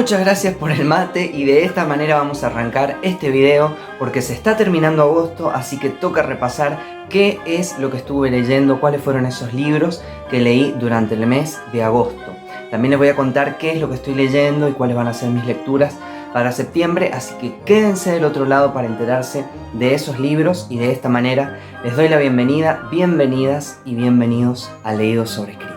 Muchas gracias por el mate y de esta manera vamos a arrancar este video porque se está terminando agosto, así que toca repasar qué es lo que estuve leyendo, cuáles fueron esos libros que leí durante el mes de agosto. También les voy a contar qué es lo que estoy leyendo y cuáles van a ser mis lecturas para septiembre, así que quédense del otro lado para enterarse de esos libros y de esta manera les doy la bienvenida, bienvenidas y bienvenidos a Leído sobre Escrito.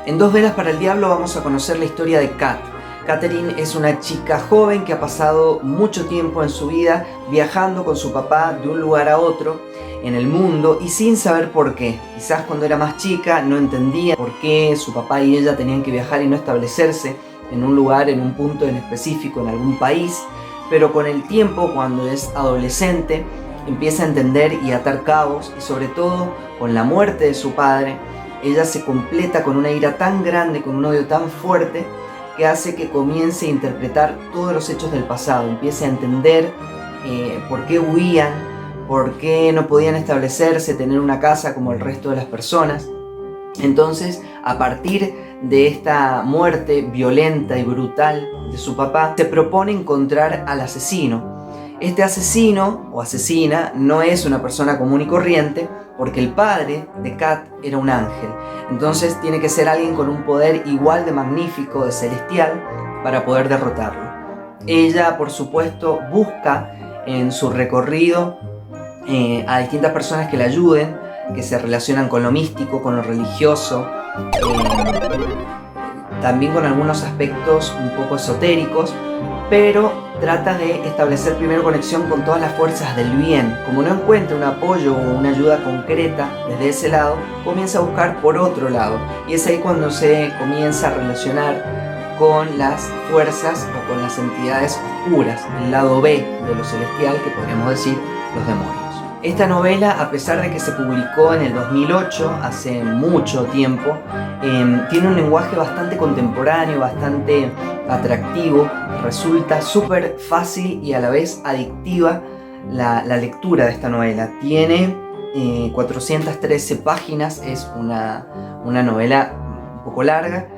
En Dos velas para el diablo vamos a conocer la historia de Kat. Catherine es una chica joven que ha pasado mucho tiempo en su vida viajando con su papá de un lugar a otro en el mundo y sin saber por qué. Quizás cuando era más chica no entendía por qué su papá y ella tenían que viajar y no establecerse en un lugar, en un punto en específico, en algún país, pero con el tiempo, cuando es adolescente, empieza a entender y atar cabos, y sobre todo con la muerte de su padre, ella se completa con una ira tan grande, con un odio tan fuerte, que hace que comience a interpretar todos los hechos del pasado, empiece a entender por qué huían, por qué no podían establecerse, tener una casa como el resto de las personas. Entonces, a partir de esta muerte violenta y brutal de su papá, se propone encontrar al asesino. Este asesino o asesina no es una persona común y corriente, porque el padre de Kat era un ángel. Entonces tiene que ser alguien con un poder igual de magnífico, de celestial, para poder derrotarlo. Ella, por supuesto, busca en su recorrido a distintas personas que la ayuden, que se relacionan con lo místico, con lo religioso, también con algunos aspectos un poco esotéricos, pero trata de establecer primero conexión con todas las fuerzas del bien. Como no encuentra un apoyo o una ayuda concreta desde ese lado, comienza a buscar por otro lado. Y es ahí cuando se comienza a relacionar con las fuerzas o con las entidades oscuras, el lado B de lo celestial, que podríamos decir los demonios. Esta novela, a pesar de que se publicó en el 2008, hace mucho tiempo, tiene un lenguaje bastante contemporáneo, bastante atractivo. Resulta súper fácil y a la vez adictiva la lectura de esta novela. Tiene 413 páginas, es una novela un poco larga,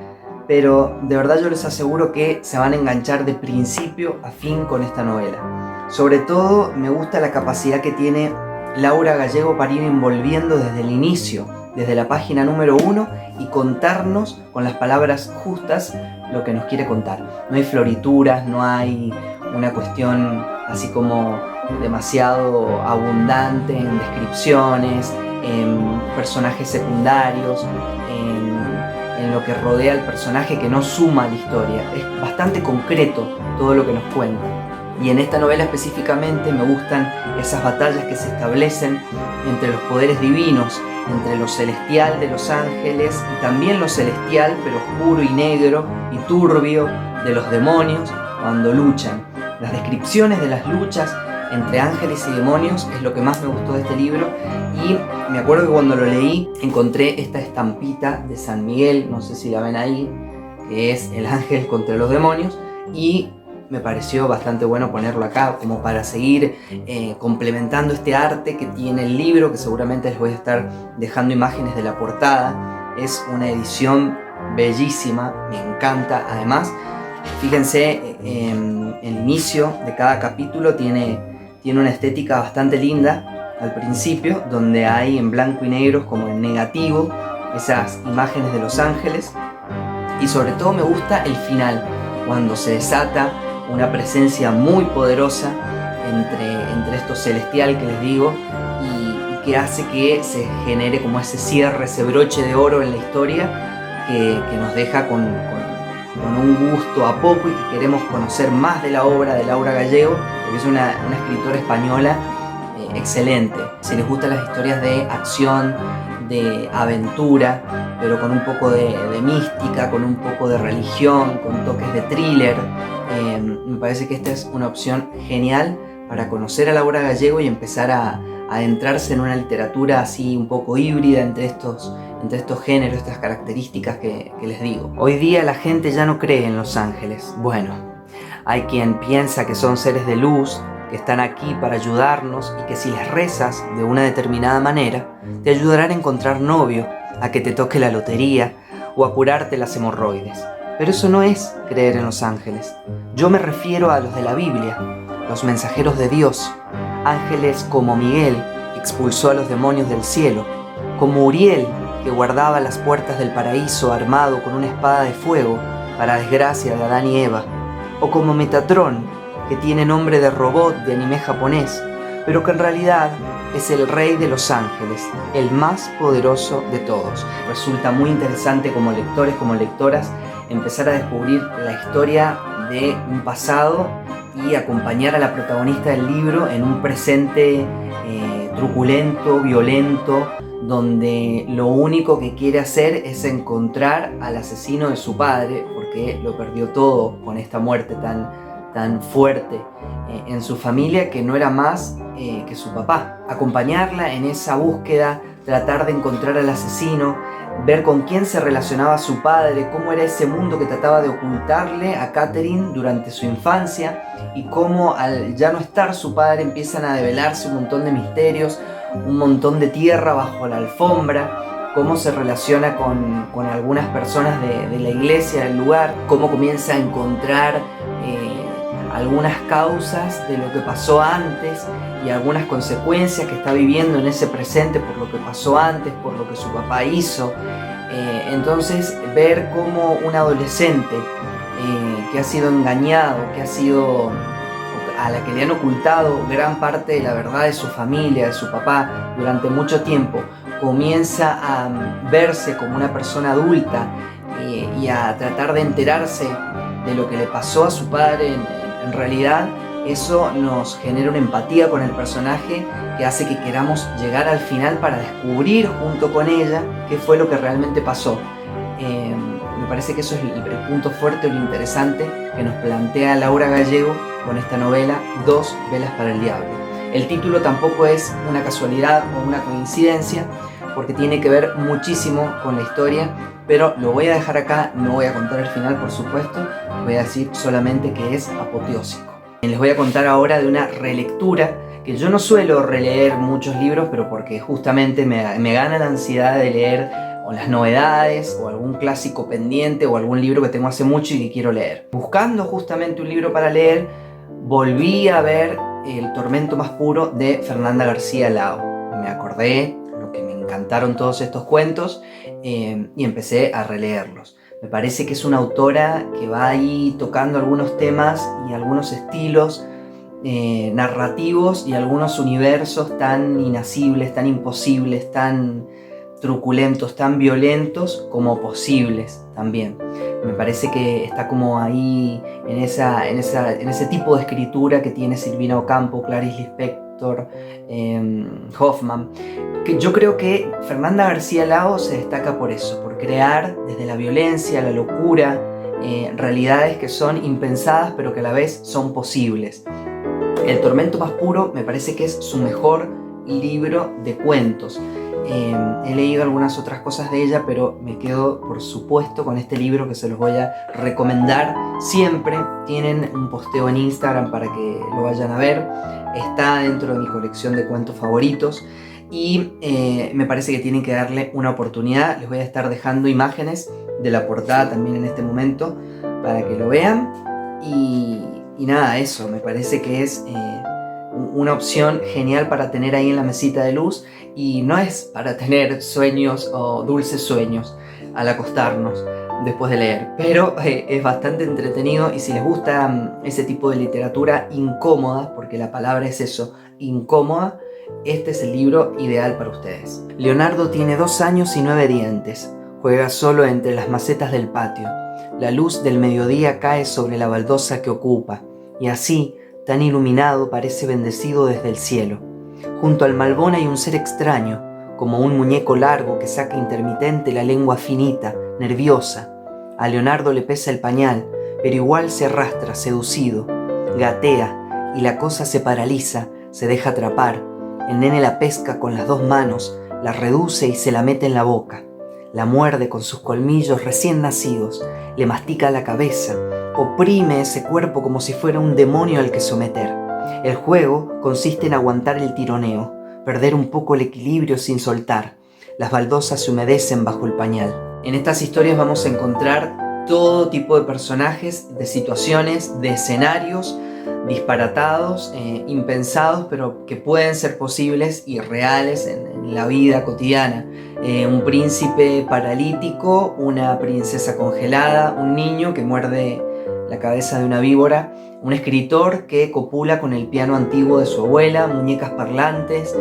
pero de verdad yo les aseguro que se van a enganchar de principio a fin con esta novela. Sobre todo me gusta la capacidad que tiene Laura Gallego para ir envolviendo desde el inicio, desde la página número 1, y contarnos con las palabras justas lo que nos quiere contar. No hay florituras, no hay una cuestión así como demasiado abundante en descripciones, en personajes secundarios, en lo que rodea al personaje que no suma a la historia. Es bastante concreto todo lo que nos cuenta. Y en esta novela específicamente me gustan esas batallas que se establecen entre los poderes divinos, entre lo celestial de los ángeles y también lo celestial, pero oscuro y negro y turbio, de los demonios cuando luchan. Las descripciones de las luchas entre ángeles y demonios es lo que más me gustó de este libro, y me acuerdo que cuando lo leí encontré esta estampita de San Miguel, no sé si la ven ahí, que es el ángel contra los demonios, y me pareció bastante bueno ponerlo acá como para seguir complementando este arte que tiene el libro, que seguramente les voy a estar dejando imágenes de la portada. Es una edición bellísima, me encanta. Además, fíjense, el inicio de cada capítulo tiene una estética bastante linda al principio, donde hay en blanco y negro, como en negativo, esas imágenes de los ángeles. Y sobre todo me gusta el final, cuando se desata una presencia muy poderosa entre esto celestial que les digo, y que hace que se genere como ese cierre, ese broche de oro en la historia que nos deja con un gusto a poco y que queremos conocer más de la obra de Laura Gallego, porque es una escritora española excelente. Si les gustan las historias de acción, de aventura, pero con un poco de mística, con un poco de religión, con toques de thriller, me parece que esta es una opción genial para conocer a Laura Gallego y empezar a adentrarse en una literatura así un poco híbrida entre estos géneros, estas características que les digo. Hoy día la gente ya no cree en los ángeles. Bueno, hay quien piensa que son seres de luz, que están aquí para ayudarnos y que si les rezas de una determinada manera, te ayudarán a encontrar novio, a que te toque la lotería o a curarte las hemorroides. Pero eso no es creer en los ángeles. Yo me refiero a los de la Biblia, los mensajeros de Dios, ángeles como Miguel, que expulsó a los demonios del cielo, como Uriel, que guardaba las puertas del paraíso armado con una espada de fuego para desgracia de Adán y Eva, o como Metatrón, que tiene nombre de robot de anime japonés, pero que en realidad es el rey de los ángeles, el más poderoso de todos. Resulta muy interesante como lectores, como lectoras, empezar a descubrir la historia de un pasado y acompañar a la protagonista del libro en un presente truculento, violento, donde lo único que quiere hacer es encontrar al asesino de su padre, porque lo perdió todo con esta muerte tan fuerte en su familia, que no era más que su papá. Acompañarla en esa búsqueda, tratar de encontrar al asesino, ver con quién se relacionaba su padre, cómo era ese mundo que trataba de ocultarle a Catherine durante su infancia y cómo al ya no estar su padre empiezan a develarse un montón de misterios, un montón de tierra bajo la alfombra, cómo se relaciona con algunas personas de la iglesia del lugar, cómo comienza a encontrar algunas causas de lo que pasó antes y algunas consecuencias que está viviendo en ese presente por lo que pasó antes, por lo que su papá hizo. Entonces ver cómo un adolescente que ha sido engañado, a la que le han ocultado gran parte de la verdad de su familia, de su papá durante mucho tiempo, comienza a verse como una persona adulta y a tratar de enterarse de lo que le pasó a su padre en realidad, eso nos genera una empatía con el personaje que hace que queramos llegar al final para descubrir junto con ella qué fue lo que realmente pasó. Me parece que eso es el punto fuerte o lo interesante que nos plantea Laura Gallego con esta novela Dos velas para el diablo. El título tampoco es una casualidad o una coincidencia, porque tiene que ver muchísimo con la historia, pero lo voy a dejar acá, no voy a contar el final por supuesto, voy a decir solamente que es apoteósico. Les voy a contar ahora de una relectura, que yo no suelo releer muchos libros, pero porque justamente me gana la ansiedad de leer o las novedades, o algún clásico pendiente, o algún libro que tengo hace mucho y que quiero leer. Buscando justamente un libro para leer, volví a ver El tormento más puro de Fernanda García Lao. Me acordé lo que me encantaron todos estos cuentos y empecé a releerlos. Me parece que es una autora que va ahí tocando algunos temas y algunos estilos narrativos y algunos universos tan inacibles, tan imposibles, tan truculentos, tan violentos como posibles también. Me parece que está como ahí en ese tipo de escritura que tiene Silvina Ocampo, Clarice Lispector, Hoffman. Que yo creo que Fernanda García Lao se destaca por eso, por crear desde la violencia, la locura, realidades que son impensadas pero que a la vez son posibles. El tormento más puro me parece que es su mejor libro de cuentos. He leído algunas otras cosas de ella, pero me quedo por supuesto con este libro que se los voy a recomendar siempre. Tienen un posteo en Instagram para que lo vayan a ver. Está dentro de mi colección de cuentos favoritos y me parece que tienen que darle una oportunidad. Les voy a estar dejando imágenes de la portada también en este momento para que lo vean y nada, eso me parece que es una opción genial para tener ahí en la mesita de luz, y no es para tener sueños o dulces sueños al acostarnos después de leer, pero es bastante entretenido, y si les gusta ese tipo de literatura incómoda, porque la palabra es eso, incómoda, este es el libro ideal para ustedes. Leonardo tiene 2 años y 9 dientes, juega solo entre las macetas del patio, la luz del mediodía cae sobre la baldosa que ocupa, y así, tan iluminado, parece bendecido desde el cielo. Junto al malbón hay un ser extraño, como un muñeco largo que saca intermitente la lengua finita, nerviosa. A Leonardo le pesa el pañal, pero igual se arrastra, seducido. Gatea, y la cosa se paraliza, se deja atrapar. El nene la pesca con las 2 manos, la reduce y se la mete en la boca. La muerde con sus colmillos recién nacidos, le mastica la cabeza, oprime ese cuerpo como si fuera un demonio al que someter. El juego consiste en aguantar el tironeo, perder un poco el equilibrio sin soltar. Las baldosas se humedecen bajo el pañal. En estas historias vamos a encontrar todo tipo de personajes, de situaciones, de escenarios disparatados, impensados, pero que pueden ser posibles y reales en la vida cotidiana. Un príncipe paralítico, una princesa congelada, un niño que muerde la cabeza de una víbora, un escritor que copula con el piano antiguo de su abuela, muñecas parlantes,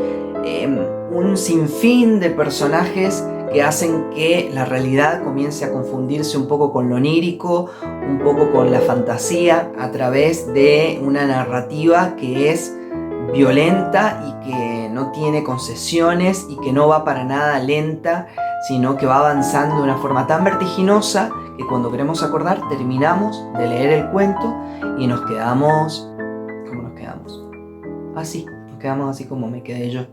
un sinfín de personajes que hacen que la realidad comience a confundirse un poco con lo onírico, un poco con la fantasía, a través de una narrativa que es violenta y que no tiene concesiones y que no va para nada lenta, sino que va avanzando de una forma tan vertiginosa que cuando queremos acordar terminamos de leer el cuento y nos quedamos... ¿Cómo nos quedamos? Así, nos quedamos así como me quedé yo.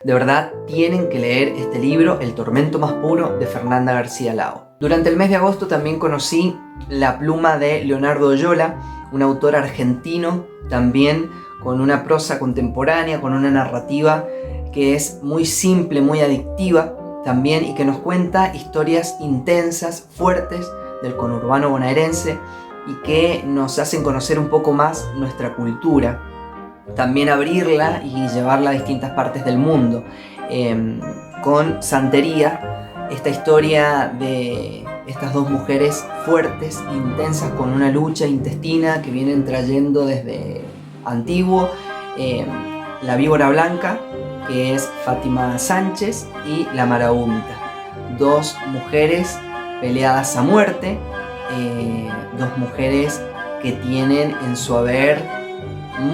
De verdad, tienen que leer este libro, El tormento más puro, de Fernanda García Lao. Durante el mes de agosto también conocí la pluma de Leonardo Oyola, un autor argentino, también con una prosa contemporánea, con una narrativa que es muy simple, muy adictiva también, y que nos cuenta historias intensas, fuertes del conurbano bonaerense y que nos hacen conocer un poco más nuestra cultura. También abrirla y llevarla a distintas partes del mundo. Con Santería, esta historia de estas 2 mujeres fuertes, intensas, con una lucha intestina que vienen trayendo desde antiguo. La víbora blanca, que es Fátima Sánchez, y la marabunta. 2 mujeres peleadas a muerte, 2 mujeres que tienen en su haber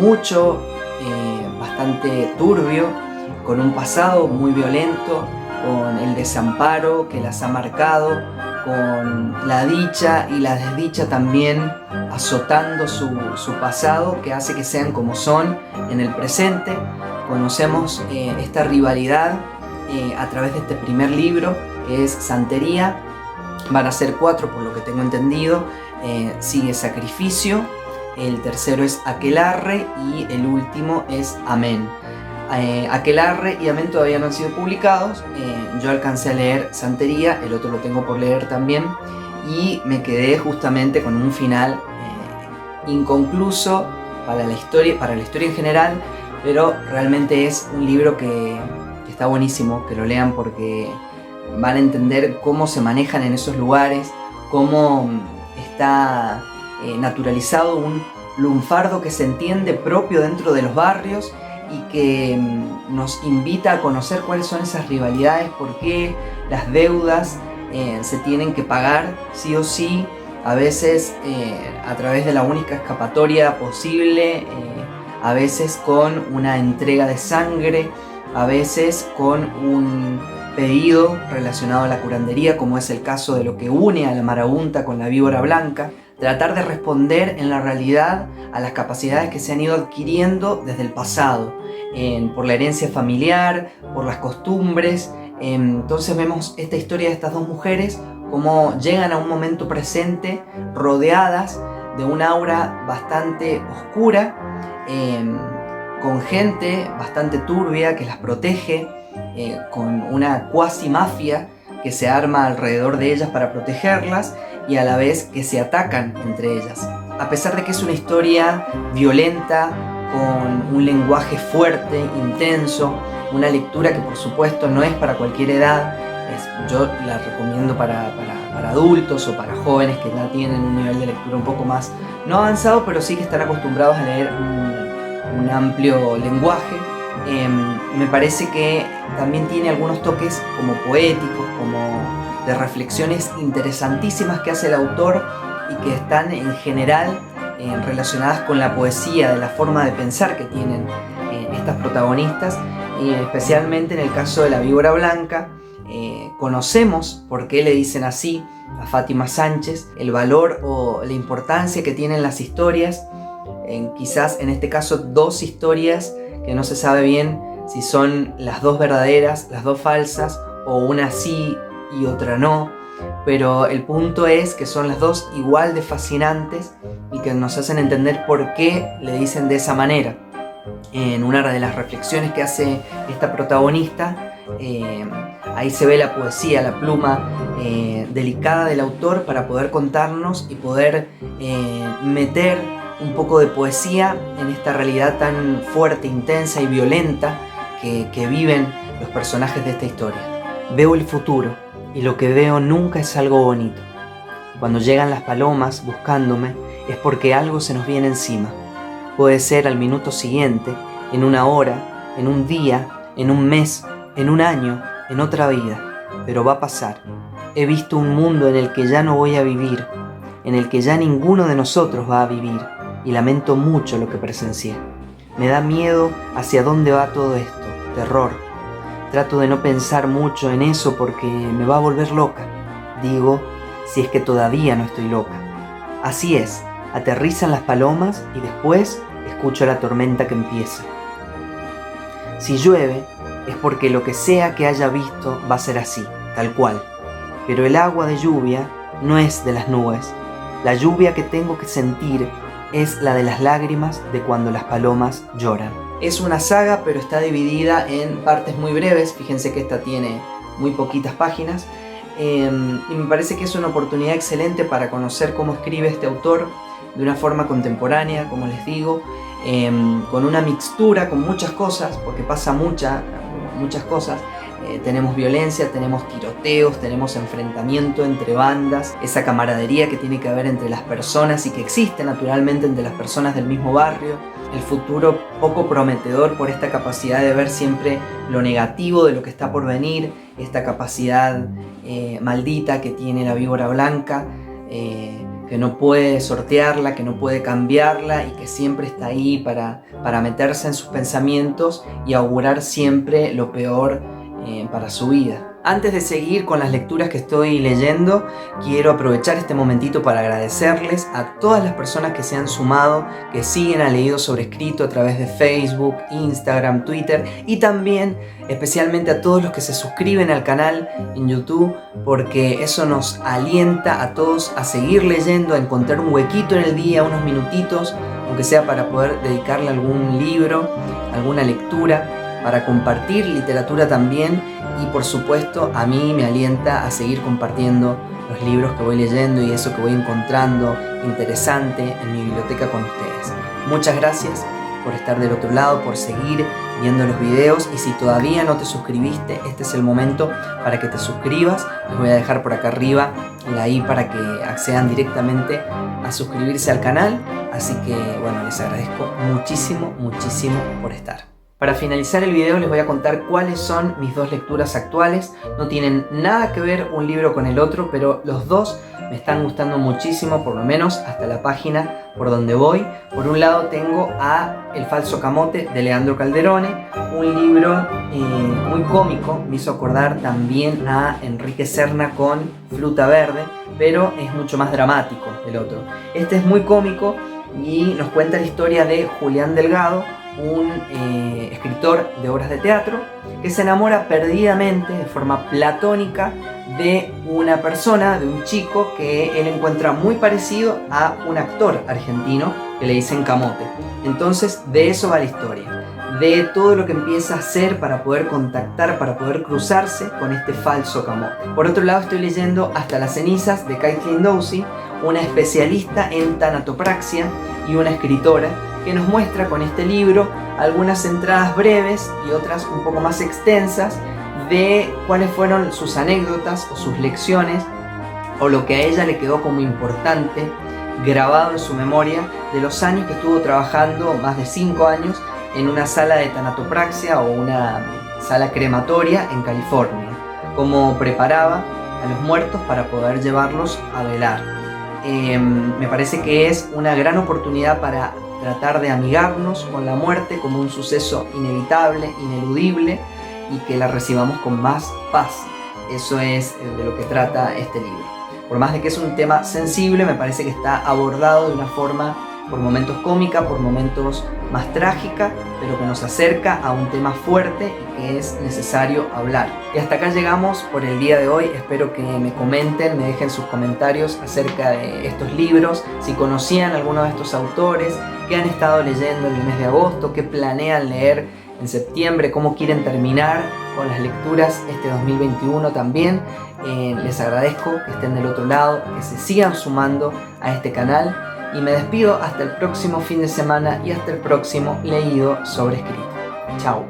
mucho, bastante turbio, con un pasado muy violento, con el desamparo que las ha marcado, con la dicha y la desdicha también azotando su pasado, que hace que sean como son en el presente. Conocemos esta rivalidad a través de este primer libro, que es Santería. Van a ser 4 por lo que tengo entendido. Sigue Sacrificio, el tercero es Aquelarre y el último es Amén. Aquelarre y Amén todavía no han sido publicados. Yo alcancé a leer Santería, el otro lo tengo por leer también, y me quedé justamente con un final inconcluso para la historia en general, pero realmente es un libro que está buenísimo que lo lean, porque van a entender cómo se manejan en esos lugares, cómo está naturalizado un lunfardo que se entiende propio dentro de los barrios y que nos invita a conocer cuáles son esas rivalidades, por qué las deudas se tienen que pagar sí o sí, a veces a través de la única escapatoria posible, a veces con una entrega de sangre, a veces con un pedido relacionado a la curandería, como es el caso de lo que une a la marabunta con la víbora blanca. Tratar de responder en la realidad a las capacidades que se han ido adquiriendo desde el pasado, por la herencia familiar, por las costumbres. Entonces vemos esta historia de estas 2 mujeres, cómo llegan a un momento presente rodeadas de un aura bastante oscura, con gente bastante turbia que las protege, con una cuasi mafia que se arma alrededor de ellas para protegerlas, y a la vez que se atacan entre ellas. A pesar de que es una historia violenta, con un lenguaje fuerte, intenso, una lectura que por supuesto no es para cualquier edad, yo la recomiendo para adultos o para jóvenes que ya tienen un nivel de lectura un poco más, no avanzado, pero sí que están acostumbrados a leer un amplio lenguaje. Me parece que también tiene algunos toques como poéticos, como de reflexiones interesantísimas que hace el autor y que están en general relacionadas con la poesía, de la forma de pensar que tienen estas protagonistas, y especialmente en el caso de la víbora blanca. Conocemos por qué le dicen así a Fátima Sánchez, el valor o la importancia que tienen las historias, quizás en este caso 2 historias que no se sabe bien si son las 2 verdaderas, las 2 falsas, o una sí y otra no, pero el punto es que son las 2 igual de fascinantes y que nos hacen entender por qué le dicen de esa manera. En una de las reflexiones que hace esta protagonista, ahí se ve la poesía, la pluma delicada del autor para poder contarnos y poder meter un poco de poesía en esta realidad tan fuerte, intensa y violenta que viven los personajes de esta historia. Veo el futuro y lo que veo nunca es algo bonito. Cuando llegan las palomas buscándome es porque algo se nos viene encima. Puede ser al minuto siguiente, en una hora, en un día, en un mes, en un año, en otra vida, pero va a pasar. He visto un mundo en el que ya no voy a vivir, en el que ya ninguno de nosotros va a vivir, y lamento mucho lo que presencié. Me da miedo hacia dónde va todo esto, terror. Trato de no pensar mucho en eso porque me va a volver loca. Digo, si es que todavía no estoy loca. Así es, aterrizan las palomas y después escucho la tormenta que empieza. Si llueve, es porque lo que sea que haya visto va a ser así, tal cual. Pero el agua de lluvia no es de las nubes. La lluvia que tengo que sentir es la de las lágrimas de cuando las palomas lloran. Es una saga, pero está dividida en partes muy breves. Fíjense que esta tiene muy poquitas páginas. Y me parece que es una oportunidad excelente para conocer cómo escribe este autor de una forma contemporánea, como les digo, con una mixtura, con muchas cosas, porque pasa muchas cosas. Tenemos violencia, tenemos tiroteos, tenemos enfrentamiento entre bandas, esa camaradería que tiene que haber entre las personas y que existe naturalmente entre las personas del mismo barrio, el futuro poco prometedor por esta capacidad de ver siempre lo negativo de lo que está por venir, esta capacidad maldita que tiene la víbora blanca, que no puede sortearla, que no puede cambiarla y que siempre está ahí para meterse en sus pensamientos y augurar siempre lo peor para su vida. Antes de seguir con las lecturas que estoy leyendo, quiero aprovechar este momentito para agradecerles a todas las personas que se han sumado, que siguen a Leído sobre Escrito a través de Facebook, Instagram, Twitter, y también especialmente a todos los que se suscriben al canal en YouTube, porque eso nos alienta a todos a seguir leyendo, a encontrar un huequito en el día, unos minutitos, aunque sea para poder dedicarle a algún libro, alguna lectura, para compartir literatura también, y por supuesto a mí me alienta a seguir compartiendo los libros que voy leyendo y eso que voy encontrando interesante en mi biblioteca con ustedes. Muchas gracias por estar del otro lado, por seguir viendo los videos, y si todavía no te suscribiste, este es el momento para que te suscribas. Les voy a dejar por acá arriba la i para que accedan directamente a suscribirse al canal, así que bueno, les agradezco muchísimo por estar. Para finalizar el video les voy a contar cuáles son mis 2 lecturas actuales. No tienen nada que ver un libro con el otro, pero los 2 me están gustando muchísimo, por lo menos hasta la página por donde voy. Por un lado tengo a El falso camote de Leandro Calderone, un libro muy cómico, me hizo acordar también a Enrique Serna con Fruta Verde, pero es mucho más dramático el otro. Este es muy cómico y nos cuenta la historia de Julián Delgado, un escritor de obras de teatro que se enamora perdidamente, de forma platónica, de una persona, de un chico que él encuentra muy parecido a un actor argentino que le dicen Camote. Entonces de eso va la historia, de todo lo que empieza a hacer para poder contactar, para poder cruzarse con este falso Camote. Por otro lado estoy leyendo Hasta las cenizas de Caitlin Dowsey, una especialista en tanatopraxia y una escritora que nos muestra con este libro algunas entradas breves y otras un poco más extensas de cuáles fueron sus anécdotas o sus lecciones o lo que a ella le quedó como importante grabado en su memoria de los años que estuvo trabajando, más de 5 años, en una sala de tanatopraxia o una sala crematoria en California, cómo preparaba a los muertos para poder llevarlos a velar. Me parece que es una gran oportunidad para tratar de amigarnos con la muerte como un suceso inevitable, ineludible, y que la recibamos con más paz. Eso es de lo que trata este libro. Por más de que es un tema sensible, me parece que está abordado de una forma por momentos cómica, por momentos más trágica, pero que nos acerca a un tema fuerte y que es necesario hablar. Y hasta acá llegamos por el día de hoy. Espero que me comenten, me dejen sus comentarios acerca de estos libros, si conocían alguno de estos autores, qué han estado leyendo en el mes de agosto, qué planean leer en septiembre, cómo quieren terminar con las lecturas este 2021 también. Les agradezco que estén del otro lado, que se sigan sumando a este canal, y me despido hasta el próximo fin de semana y hasta el próximo Leído sobre Escrito. Chao.